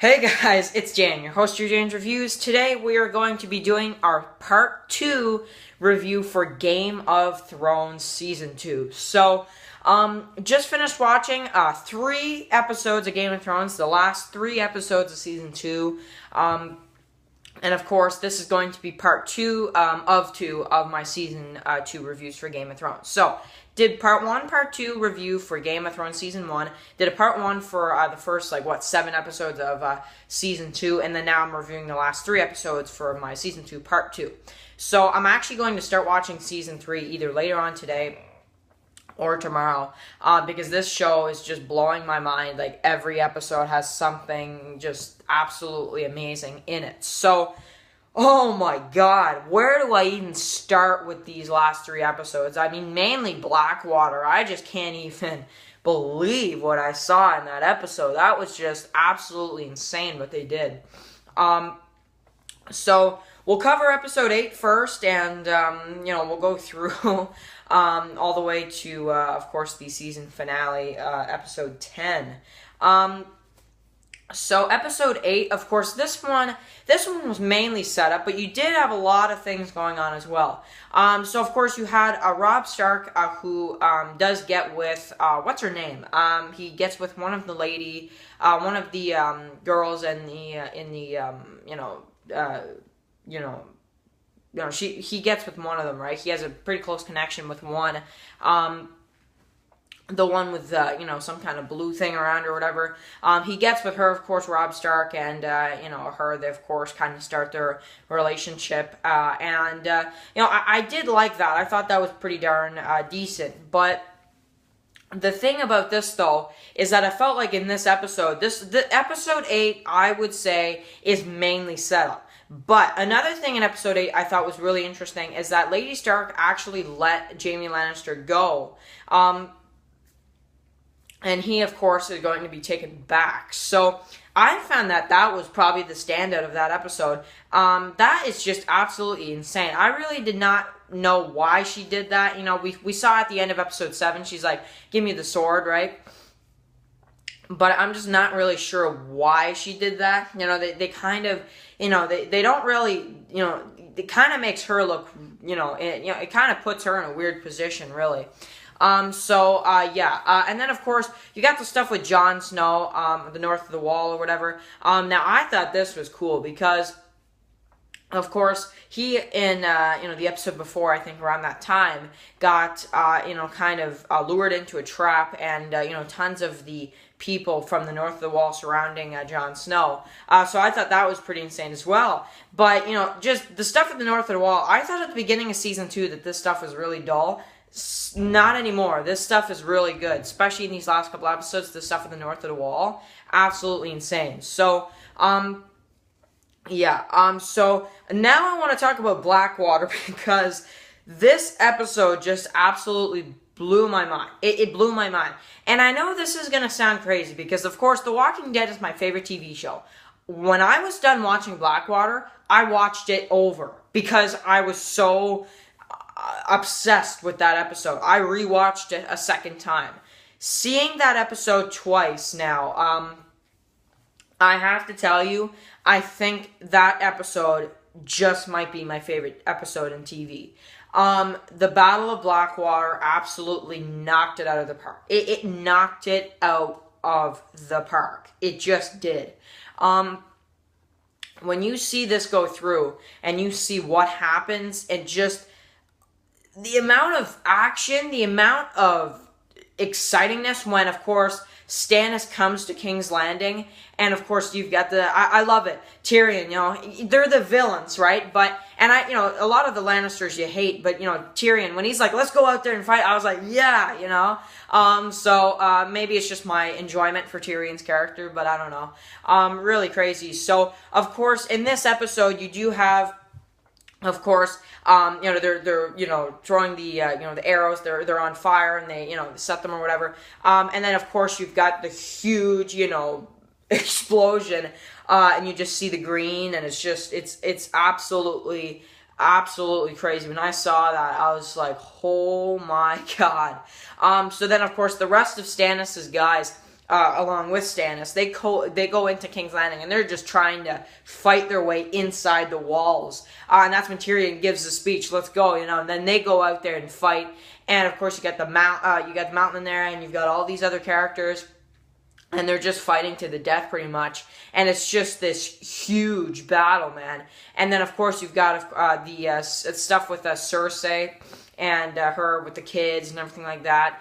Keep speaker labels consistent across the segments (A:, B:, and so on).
A: Hey guys, it's Jan, your host of Jan's Reviews. Today we are going to be doing our Part 2 review for Game of Thrones Season 2. So, just finished watching 3 episodes of Game of Thrones, the last 3 episodes of Season 2. And of course, this is going to be Part 2 of my Season 2 reviews for Game of Thrones. So, did Part 1, Part 2 review for Game of Thrones Season 1. Did a Part 1 for the first, 7 episodes of Season 2. And then now I'm reviewing the last 3 episodes for my Season 2, Part 2. So I'm actually going to start watching Season 3 either later on today or tomorrow. Because this show is just blowing my mind. Like, every episode has something just absolutely amazing in it. So, oh my god, where do I even start with these last 3 episodes? I mean, mainly Blackwater. I just can't even believe what I saw in that episode. That was just absolutely insane what they did. So, we'll cover episode 8 first, and, we'll go through all the way to, of course, the season finale, episode 10. So, episode 8, of course, this one was mainly set up, but you did have a lot of things going on as well. So, of course, you had Robb Stark, who does get with, what's her name? He gets with one of the girls he gets with one of them, right? He has a pretty close connection with one, the one with, some kind of blue thing around or whatever. He gets with her, of course, Robb Stark, and, her, they, of course, kind of start their relationship, I did like that. I thought that was pretty darn decent, but the thing about this, though, is that I felt like in this episode, the episode 8, I would say, is mainly set up. But another thing in episode 8 I thought was really interesting is that Lady Stark actually let Jaime Lannister go. And he, of course, is going to be taken back. So I found that was probably the standout of that episode. That is just absolutely insane. I really did not know why she did that. We saw at the end of episode 7, she's like, give me the sword, right? But I'm just not really sure why she did that. They kind of, they don't really, it kind of makes her look, it kind of puts her in a weird position, really. And then, of course, you got the stuff with Jon Snow, the North of the Wall or whatever. Now, I thought this was cool because, of course, he, in, the episode before, I think around that time, got, kind of lured into a trap, and, tons of the people from the North of the Wall surrounding Jon Snow. So I thought that was pretty insane as well. But, just the stuff at the North of the Wall, I thought at the beginning of Season 2 that this stuff was really dull. Not anymore. This stuff is really good, especially in these last couple episodes. The stuff at the North of the Wall, absolutely insane. So, so now I want to talk about Blackwater because this episode just absolutely blew my mind. It blew my mind. And I know this is going to sound crazy because, of course, The Walking Dead is my favorite TV show. When I was done watching Blackwater, I watched it over because I was so obsessed with that episode. I rewatched it a second time. Seeing that episode twice now, I have to tell you, I think that episode just might be my favorite episode in TV. The Battle of Blackwater absolutely knocked it out of the park. It knocked it out of the park. It just did. When you see this go through and you see what happens, it just, the amount of action, the amount of excitingness when, of course, Stannis comes to King's Landing, and of course you've got I love it, Tyrion, they're the villains, right? But, and a lot of the Lannisters you hate, but, Tyrion, when he's like, let's go out there and fight, I was like, yeah, maybe it's just my enjoyment for Tyrion's character, but I don't know, really crazy. So, of course, in this episode, you do have, of course, they're throwing the, the arrows, they're on fire, and they, set them or whatever. And then, of course, you've got the huge, explosion, and you just see the green, and it's just, it's absolutely crazy. When I saw that, I was like, oh my god. So then, of course, the rest of Stannis' guys, along with Stannis, they go into King's Landing, and they're just trying to fight their way inside the walls. And that's when Tyrion gives the speech, "Let's go," and then they go out there and fight. And of course, you got the mountain in there, and you've got all these other characters, and they're just fighting to the death pretty much. And it's just this huge battle, man. And then of course you've got the stuff with Cersei and her with the kids and everything like that.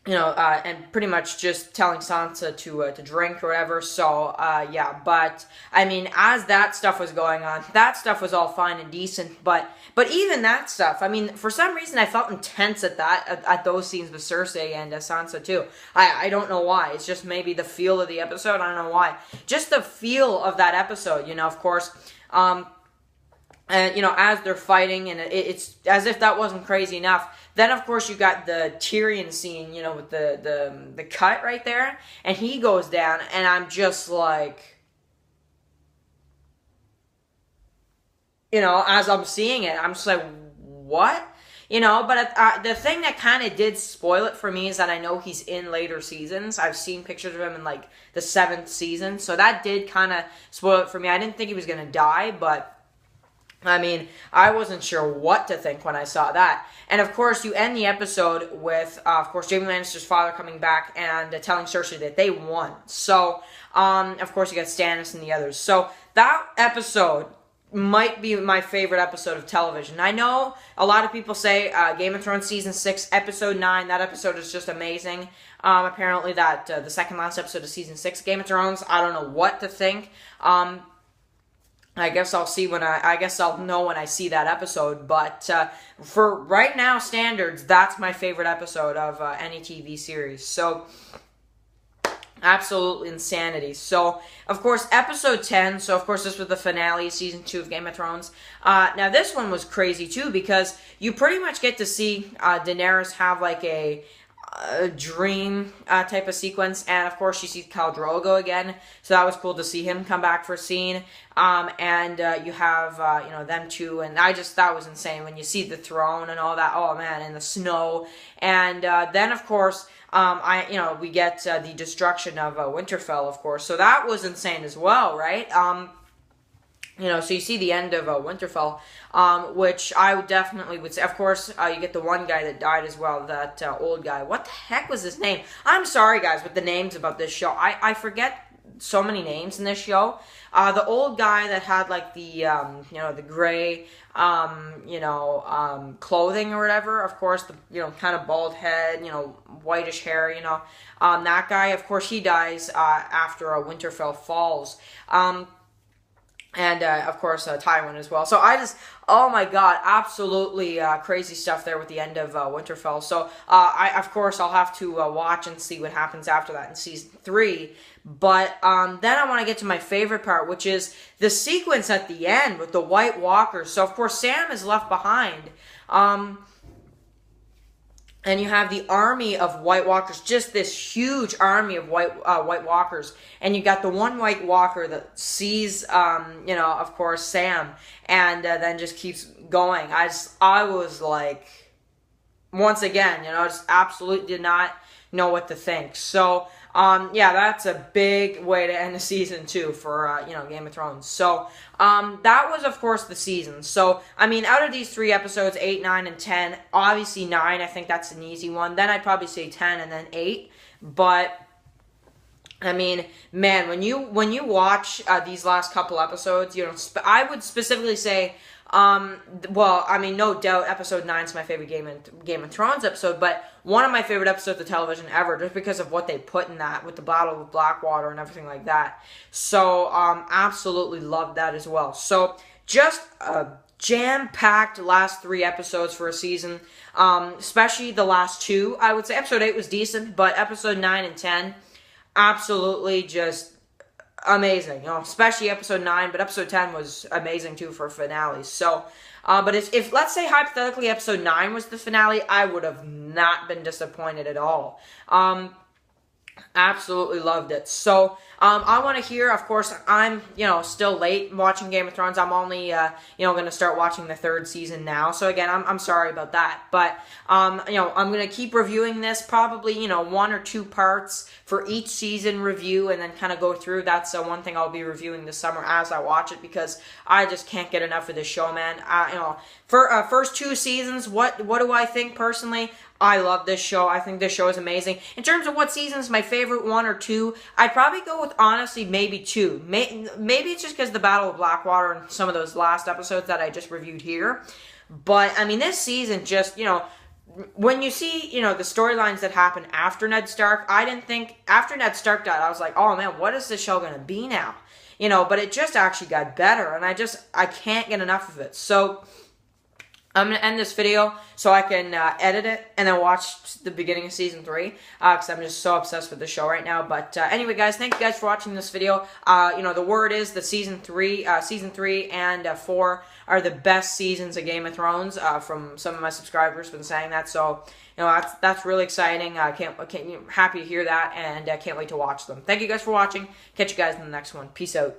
A: And pretty much just telling Sansa to drink or whatever. So, yeah. But, I mean, as that stuff was going on, that stuff was all fine and decent. But even that stuff, I mean, for some reason I felt intense at those scenes with Cersei and Sansa too. I don't know why. It's just maybe the feel of the episode. I don't know why. Just the feel of that episode, of course. And, as they're fighting, and it's as if that wasn't crazy enough. Then, of course, you got the Tyrion scene, with the cut right there. And he goes down, and I'm just like, as I'm seeing it, I'm just like, what? But the thing that kind of did spoil it for me is that I know he's in later seasons. I've seen pictures of him in, like, the 7th season. So that did kind of spoil it for me. I didn't think he was going to die, but I mean, I wasn't sure what to think when I saw that. And, of course, you end the episode with, of course, Jaime Lannister's father coming back and telling Cersei that they won. So, of course, you got Stannis and the others. So, that episode might be my favorite episode of television. I know a lot of people say Game of Thrones Season 6, Episode 9, that episode is just amazing. Apparently, that the second last episode of Season 6 Game of Thrones, I don't know what to think. I guess I'll see I guess I'll know when I see that episode, but for right now standards, that's my favorite episode of any TV series. So, absolute insanity. So, of course, episode 10, so of course this was the finale of season 2 of Game of Thrones. Now this one was crazy too, because you pretty much get to see Daenerys have like a dream type of sequence, and of course you see Khal Drogo again, so that was cool to see him come back for a scene. And you have them two, and that was insane when you see the throne and all that. Oh man, and the snow, and then of course we get the destruction of Winterfell, of course, so that was insane as well, right? So you see the end of Winterfell, which I definitely would say. Of course, you get the one guy that died as well, that old guy. What the heck was his name? I'm sorry, guys, with the names about this show. I forget so many names in this show. The old guy that had, like, the, the gray, clothing or whatever. Of course, the, kind of bald head, whitish hair, that guy, of course, he dies after Winterfell falls. And, of course, Tywin as well. So oh my god, absolutely crazy stuff there with the end of Winterfell. So, of course, I'll have to watch and see what happens after that in Season 3. But then I want to get to my favorite part, which is the sequence at the end with the White Walkers. So, of course, Sam is left behind. And you have the army of White Walkers, just this huge army of White Walkers. And you got the one White Walker that sees, of course, Sam, and then just keeps going. I was like, once again, just absolutely did not know what to think. So, that's a big way to end the season 2 for, Game of Thrones. So, that was, of course, the season. So, I mean, out of these 3 episodes, 8, 9, and 10, obviously 9, I think that's an easy one. Then I'd probably say 10 and then 8. But, I mean, man, when you watch these last couple episodes, I would specifically say, no doubt, episode 9 is my favorite Game of Thrones episode, but one of my favorite episodes of television ever, just because of what they put in that, with the Battle of Blackwater and everything like that. So, absolutely loved that as well. So, just a jam-packed last 3 episodes for a season, especially the last 2, I would say. Episode 8 was decent, but episode 9 and 10, absolutely just amazing, especially episode 9, but episode 10 was amazing too for finales. So, but if let's say hypothetically episode 9 was the finale, I would have not been disappointed at all. Absolutely loved it. So, I want to hear, of course, I'm, still late watching Game of Thrones. I'm only, going to start watching the third season now. So, again, I'm sorry about that. But, I'm going to keep reviewing this, probably, one or two parts for each season review, and then kind of go through. That's one thing I'll be reviewing this summer as I watch it, because I just can't get enough of this show, man. For first two seasons, what do I think personally? I love this show. I think this show is amazing. In terms of what season is my favorite, one or two, I'd probably go with, honestly, maybe two. Maybe it's just because the Battle of Blackwater and some of those last episodes that I just reviewed here. But, I mean, this season just, when you see, the storylines that happen after Ned Stark, I didn't think, after Ned Stark died, I was like, oh man, what is this show going to be now? But it just actually got better, and I can't get enough of it. So, I'm going to end this video so I can edit it and then watch the beginning of Season 3, because I'm just so obsessed with the show right now. But anyway, guys, thank you guys for watching this video. The word is that Season 3 and 4 are the best seasons of Game of Thrones, from some of my subscribers been saying that. So, that's really exciting. Happy to hear that, and I can't wait to watch them. Thank you guys for watching. Catch you guys in the next one. Peace out.